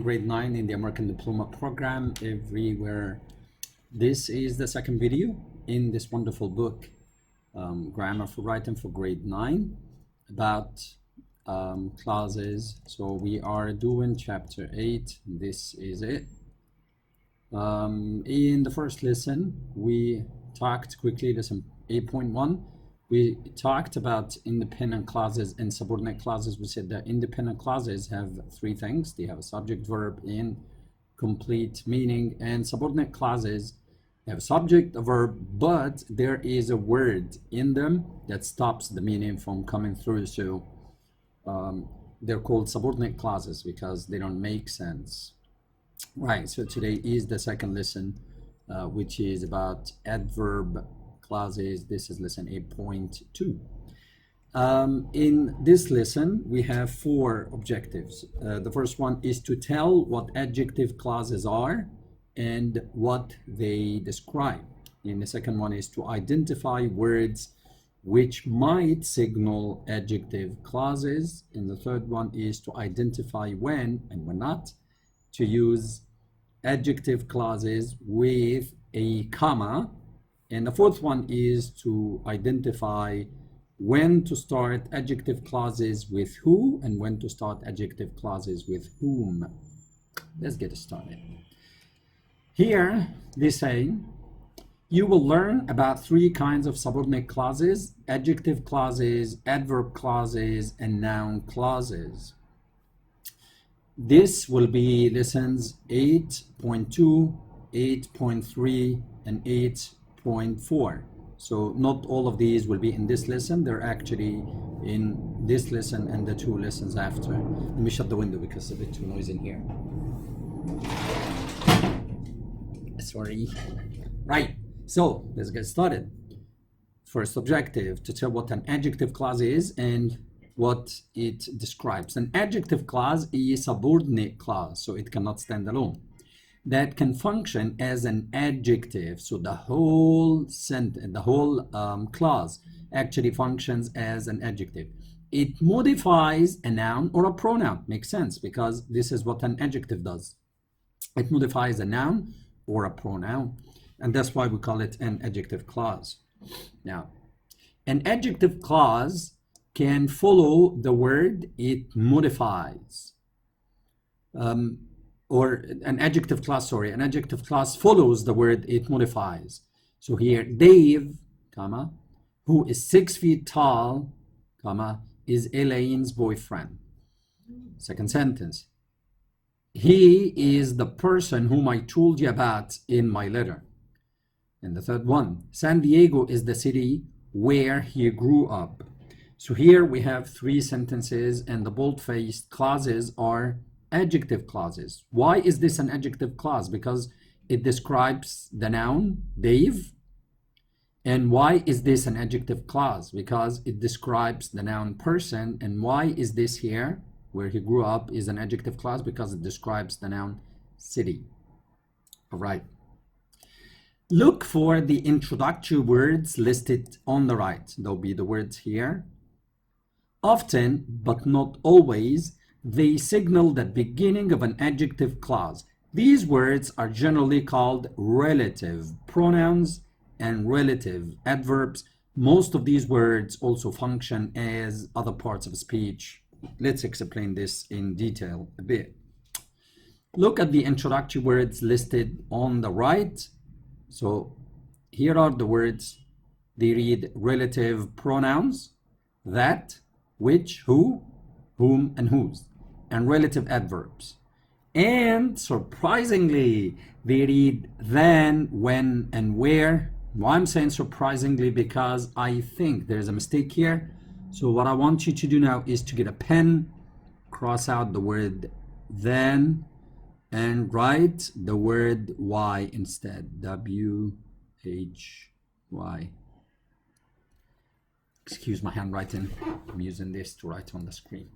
grade 9 in the American Diploma program everywhere. This is the second video in this wonderful book, Grammar for Writing for grade 9, about clauses. So we are doing chapter 8. This is it. In the first lesson, we talked quickly, lesson 8.1. We talked about independent clauses and subordinate clauses. We said that independent clauses have three things. They have a subject, verb, and complete meaning. And subordinate clauses have a subject, a verb, but there is a word in them that stops the meaning from coming through. So they're called subordinate clauses because they don't make sense. Right, so today is the second lesson, which is about adverb clauses. This is lesson 8.2. In this lesson, we have four objectives. The first one is to tell what adjective clauses are and what they describe. And the second one is to identify words which might signal adjective clauses. And the third one is to identify when and when not to use adjective clauses with a comma. And the fourth one is to identify when to start adjective clauses with who and when to start adjective clauses with whom. Let's get started. Here they say, you will learn about three kinds of subordinate clauses: adjective clauses, adverb clauses, and noun clauses. This will be lessons 8.2, 8.3, and 8.4. So not all of these will be in this lesson. They're actually in this lesson and the two lessons after. Let me shut the window because it's a bit too noisy in here. Sorry. Right, so let's get started. First objective, to tell what an adjective clause is and what it describes. An adjective clause is a subordinate clause, so it cannot stand alone, that can function as an adjective. So the whole sentence, the whole clause actually functions as an adjective. It modifies a noun or a pronoun. Makes sense, because this is what an adjective does. It modifies a noun or a pronoun, and that's why we call it an adjective clause. Now, an adjective clause can follow the word it modifies. Or an adjective clause follows the word it modifies. So here, Dave, comma, who is 6 feet tall, comma, is Elaine's boyfriend. Second sentence, he is the person whom I told you about in my letter. And the third one, San Diego is the city where he grew up. So here we have three sentences, and the bold-faced clauses are adjective clauses. Why is this an adjective clause? Because it describes the noun, Dave. And why is this an adjective clause? Because it describes the noun, person. And why is this here, where he grew up, is an adjective clause? Because it describes the noun, city. All right. Look for the introductory words listed on the right. There'll be the words here. Often, but not always, they signal the beginning of an adjective clause. These words are generally called relative pronouns and relative adverbs. Most of these words also function as other parts of speech. Let's explain this in detail a bit. Look at the introductory words listed on the right. So here are the words. They read relative pronouns, that, which, who, whom, and whose, and relative adverbs. And surprisingly, they read then, when, and where. Why I'm saying surprisingly? Because I think there's a mistake here. So what I want you to do now is to get a pen, cross out the word then, and write the word why instead. W-H-Y. Excuse my handwriting. I'm using this to write on the screen.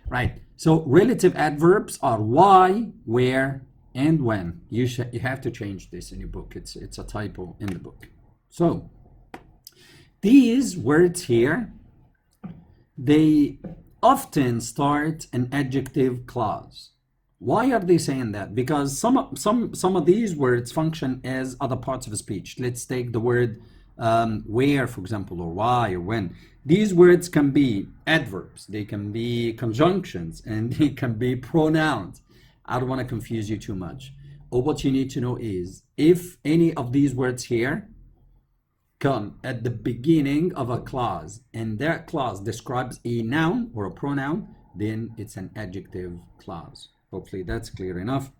Right. So relative adverbs are why, where, and when. You have to change this in your book. It's a typo in the book. So these words here, they often start an adjective clause. Why are they saying that? Because some of these words function as other parts of speech. Let's take the word where, for example, or why, or when. These words can be adverbs, they can be conjunctions, and they can be pronouns. I don't want to confuse you too much. All what you need to know is if any of these words here come at the beginning of a clause and that clause describes a noun or a pronoun, then it's an adjective clause. Hopefully that's clear enough.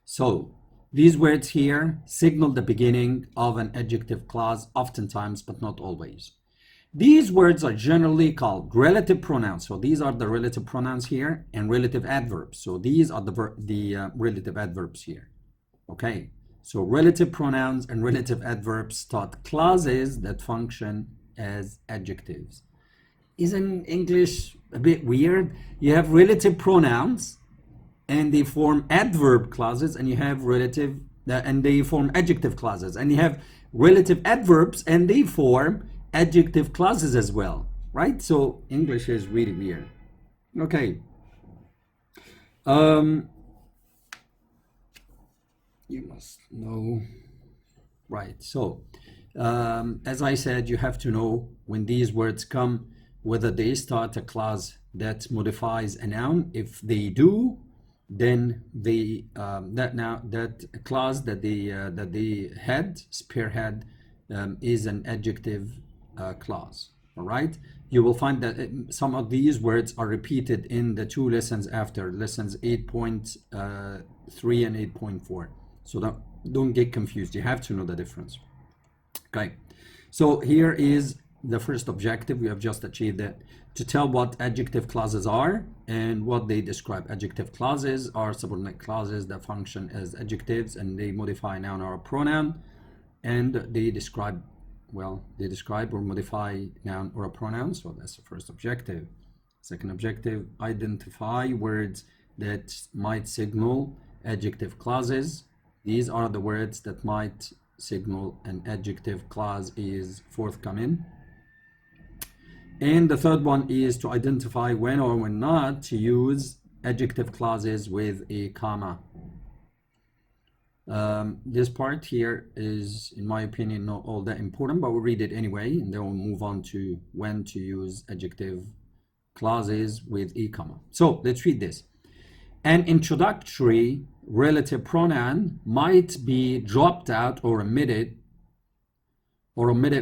So these words here signal the beginning of an adjective clause oftentimes, but not always. These words are generally called relative pronouns. So these are the relative pronouns here, and relative adverbs. So these are the relative adverbs here. Okay, so relative pronouns and relative adverbs start clauses that function as adjectives. Isn't English a bit weird? You have relative pronouns and they form adverb clauses, and you have relative and they form adjective clauses, and you have relative adverbs and they form adjective clauses as well, right? So English is really weird. Okay. You must know, right? So as I said, you have to know when these words come whether they start a clause that modifies a noun. If they do, then the that clause that they had spearhead is an adjective clause. All right, you will find that some of these words are repeated in the two lessons after, lessons 8.3 and 8.4. So don't get confused. You have to know the difference. Okay, so here is the first objective. We have just achieved it, to tell what adjective clauses are and what they describe. Adjective clauses are subordinate clauses that function as adjectives, and they modify a noun or a pronoun, and they describe, well, they describe or modify noun or a pronoun. So that's the first objective. Second objective, identify words that might signal adjective clauses. These are the words that might signal an adjective clause is forthcoming. And the third one is to identify when or when not to use adjective clauses with a comma. This part here is, in my opinion, not all that important, but we'll read it anyway, and then we'll move on to when to use adjective clauses with a comma. So let's read this. An introductory relative pronoun might be dropped out or omitted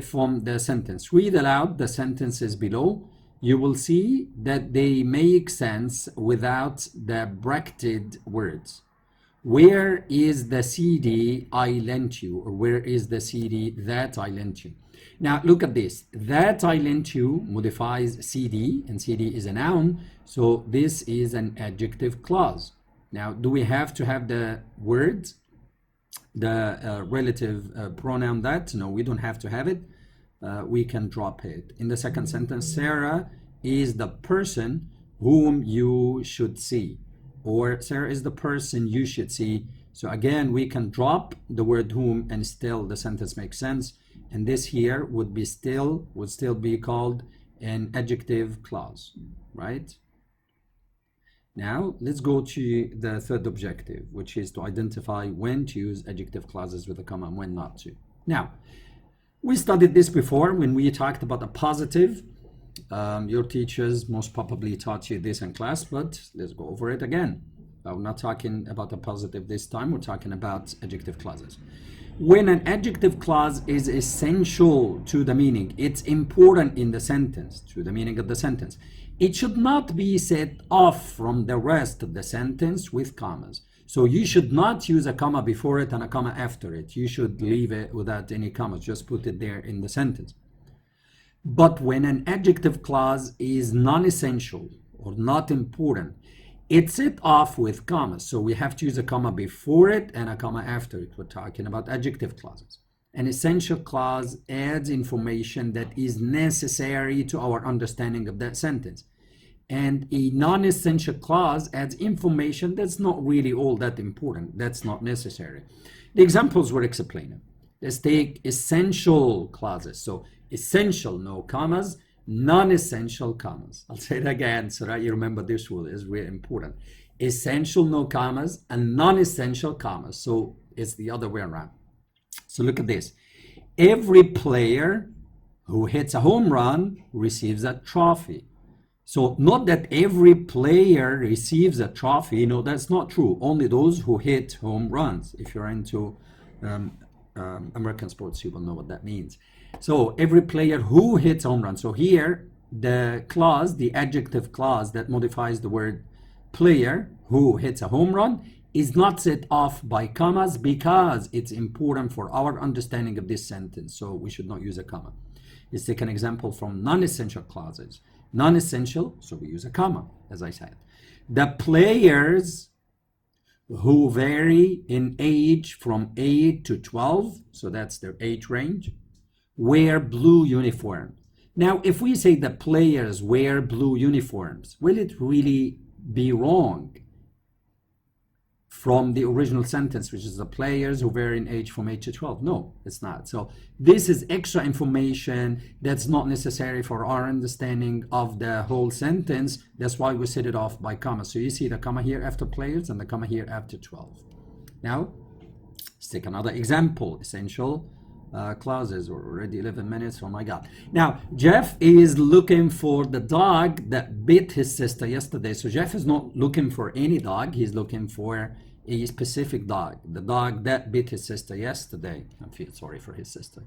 from the sentence. Read aloud the sentences below. You will see that they make sense without the bracketed words. Where is the CD I lent you? Or where is the CD that I lent you? Now look at this. That I lent you modifies CD, and CD is a noun. So this is an adjective clause. Now, do we have to have the words, the relative pronoun that? No, we don't have to have it. We can drop it. In the second sentence, Sarah is the person whom you should see, or Sarah is the person you should see. So again, we can drop the word whom and still the sentence makes sense. And this here would still be called an adjective clause, right? Now, let's go to the third objective, which is to identify when to use adjective clauses with a comma and when not to. Now, we studied this before when we talked about a positive. Your teachers most probably taught you this in class, but let's go over it again. We're not talking about a positive this time. We're talking about adjective clauses. When an adjective clause is essential to the meaning, it's important in the sentence, to the meaning of the sentence, it should not be set off from the rest of the sentence with commas. So you should not use a comma before it and a comma after it. You should leave it without any commas. Just put it there in the sentence. But when an adjective clause is non-essential or not important, it's set off with commas. So we have to use a comma before it and a comma after it. We're talking about adjective clauses. An essential clause adds information that is necessary to our understanding of that sentence. And a non-essential clause adds information that's not really all that important. That's not necessary. The examples were explained. Let's take essential clauses. So essential, no commas. Non-essential commas. I'll say it again so that you remember this rule is really important. essential no commas and non-essential commas. So it's the other way around. So look at this. Every player who hits a home run receives a trophy. So not that every player receives a trophy. No, that's not true. Only those who hit home runs. If you're into American sports, you will know what that means. So every player who hits home run. So here, the clause, the adjective clause that modifies the word player who hits a home run is not set off by commas because it's important for our understanding of this sentence. So we should not use a comma. Let's take an example from non-essential clauses. Non-essential, so we use a comma, as I said. The players who vary in age from 8 to 12, so that's their age range, wear blue uniforms. Now, if we say the players wear blue uniforms, will it really be wrong from the original sentence, which is the players who vary in age from 8 to 12? No, it's not. So this is extra information that's not necessary for our understanding of the whole sentence. That's why we set it off by comma. So you see the comma here after players and the comma here after 12. Now, let's take another example. Essential clauses. We're already 11 minutes. Oh my God. Now, Jeff is looking for the dog that bit his sister yesterday. So Jeff is not looking for any dog. He's looking for a specific dog. The dog that bit his sister yesterday. I feel sorry for his sister.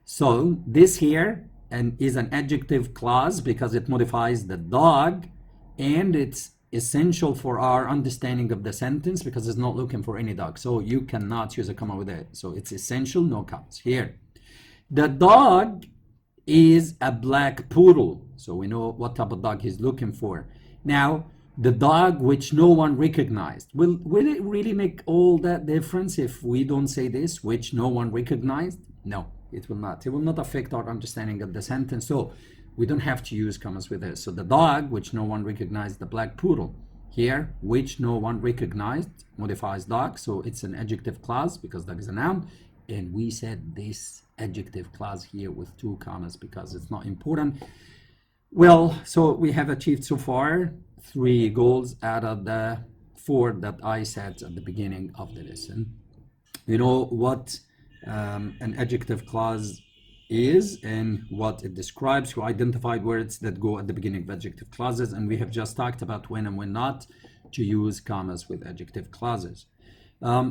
So this here is an adjective clause because it modifies the dog, and it's essential for our understanding of the sentence because it's not looking for any dog. So you cannot use a comma with it. So it's essential, no commas. Here, the dog is a black poodle. So we know what type of dog he's looking for. Now, the dog which no one recognized. Will it really make all that difference if we don't say this, which no one recognized? No, it will not. It will not affect our understanding of the sentence. So we don't have to use commas with this. So the dog, which no one recognized, the black poodle. Here, which no one recognized, modifies dog. So it's an adjective clause because that is a noun. And we said this adjective clause here with 2 commas because it's not important. Well, so we have achieved so far 3 goals out of the 4 that I said at the beginning of the lesson. You know what an adjective clause is and what it describes. We identified words that go at the beginning of adjective clauses, and we have just talked about when and when not to use commas with adjective clauses.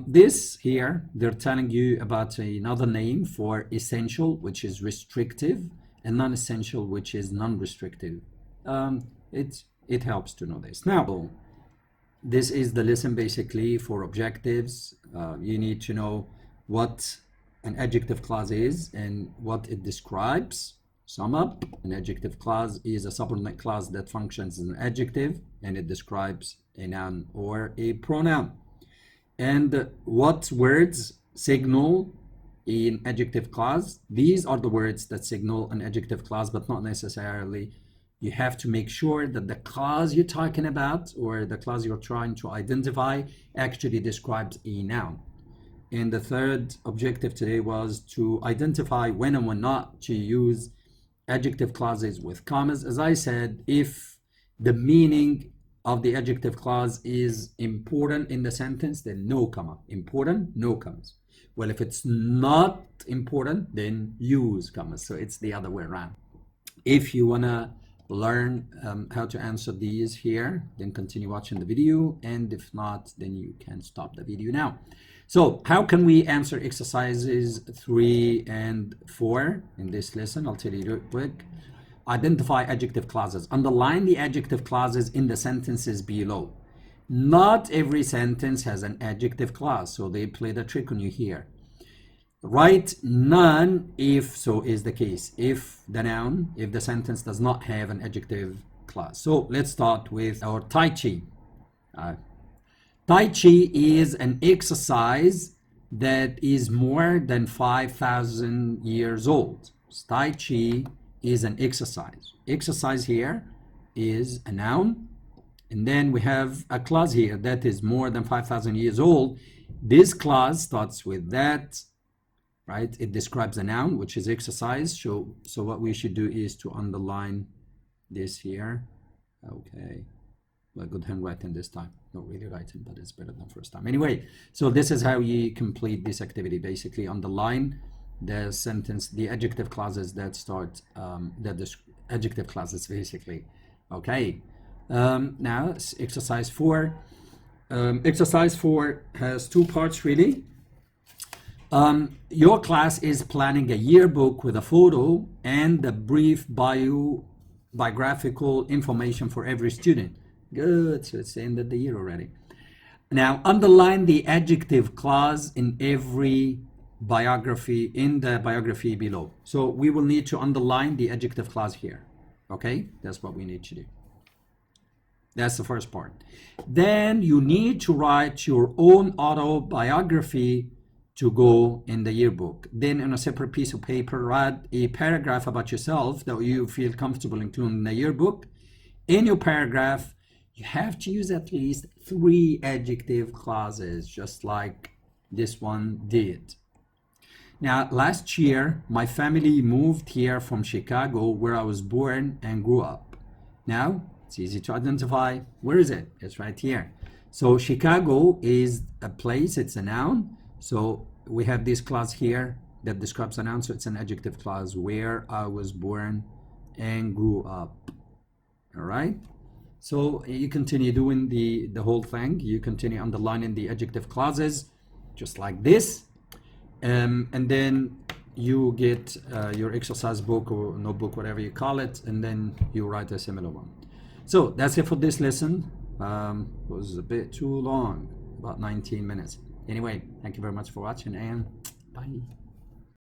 This here, they're telling you about another name for essential, which is restrictive, and non-essential, which is non-restrictive. It helps to know this. Now, this is the lesson basically for objectives. You need to know what an adjective clause is and what it describes. Sum up, an adjective clause is a subordinate clause that functions as an adjective and it describes a noun or a pronoun. And what words signal in adjective clause? These are the words that signal an adjective clause, but not necessarily. You have to make sure that the clause you're talking about or the clause you're trying to identify actually describes a noun. And the third objective today was to identify when and when not to use adjective clauses with commas. As I said, if the meaning of the adjective clause is important in the sentence, then no comma. Important, no commas. Well, if it's not important, then use commas. So it's the other way around. If you want to learn how to answer these here, then continue watching the video. And if not, then you can stop the video now. So how can we answer exercises 3 and 4 in this lesson? I'll tell you real quick. Identify adjective clauses. Underline the adjective clauses in the sentences below. Not every sentence has an adjective clause, so they play the trick on you here. Write none if so is the case. If the noun, if the sentence does not have an adjective clause. So let's start with our Tai Chi. Tai Chi is an exercise that is more than 5,000 years old. Tai Chi is an exercise. Exercise here is a noun. And then we have a clause here that is more than 5,000 years old. This clause starts with that, right? It describes a noun, which is exercise. So what we should do is to underline this here. Okay. Well, good handwriting this time. Not really writing, but it's better than first time. Anyway, so this is how you complete this activity. Basically, underline the sentence, the adjective clauses that start, adjective clauses, basically. Okay. Now, exercise 4. Exercise 4 has 2 parts, really. Your class is planning a yearbook with a photo and a brief biographical information for every student. Good, so it's the end of the year already. Now, underline the adjective clause in every biography, in the biography below. So we will need to underline the adjective clause here. Okay, that's what we need to do. That's the first part. Then you need to write your own autobiography to go in the yearbook. Then on a separate piece of paper, write a paragraph about yourself that you feel comfortable including in the yearbook. In your paragraph, you have to use at least 3 adjective clauses, just like this one did. Now, last year, my family moved here from Chicago, where I was born and grew up. Now, it's easy to identify. Where is it? It's right here. So Chicago is a place, it's a noun. So we have this clause here that describes a noun, so it's an adjective clause, where I was born and grew up. All right? So you continue doing the whole thing. You continue underlining the adjective clauses, just like this. And then you get your exercise book or notebook, whatever you call it, and then you write a similar one. So that's it for this lesson. It was a bit too long, about 19 minutes. Anyway, thank you very much for watching, and bye.